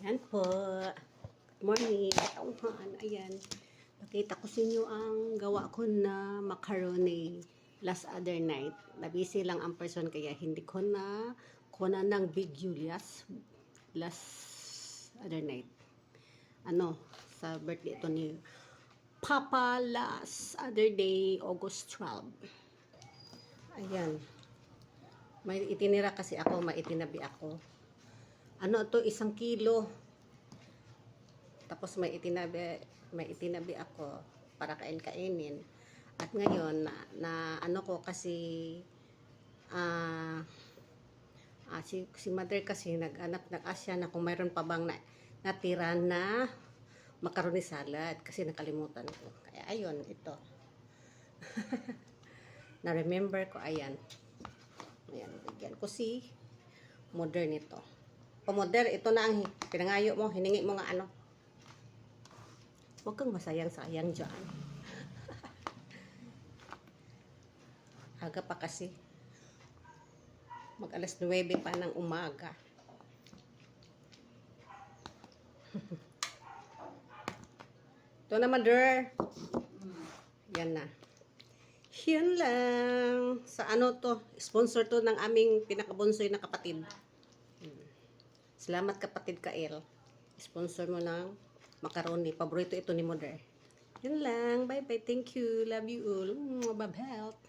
Yan po. Good morning. Tauhan. Ayan. Pakita ko sa inyo ang gawa ko na macaroni last other night. Nabisi lang ang person kaya hindi ko na kuna ng video last other night. Sa birthday ito ni Papa last other day, August 12. Ayan. May itinira kasi ako, may itinabi ako. Ito, 1 kilo. Tapos may itinabi ako para kainin. At ngayon, ano ko kasi, si mother kasi nag-asya na kung mayroon pa bang natira na macaroni salad kasi nakalimutan ko. Kaya ayun, ito. Na-remember ko, ayan. Ayan, bigyan ko si mother nito. Mother, ito na ang pinangayo mo, hiningi mo nga ano. Huwag kang masayang-sayang dyan. Aga pa kasi. Mag alas 9 pa ng umaga. Ito na, mother. Yan na. Yan lang. Sa to, sponsor to ng aming pinakabunsoy na kapatid. Salamat kapatid Kael. Sponsor mo ng macaroni. Paborito ito ni mother. Yan lang. Bye bye. Thank you. Love you all. Bye health.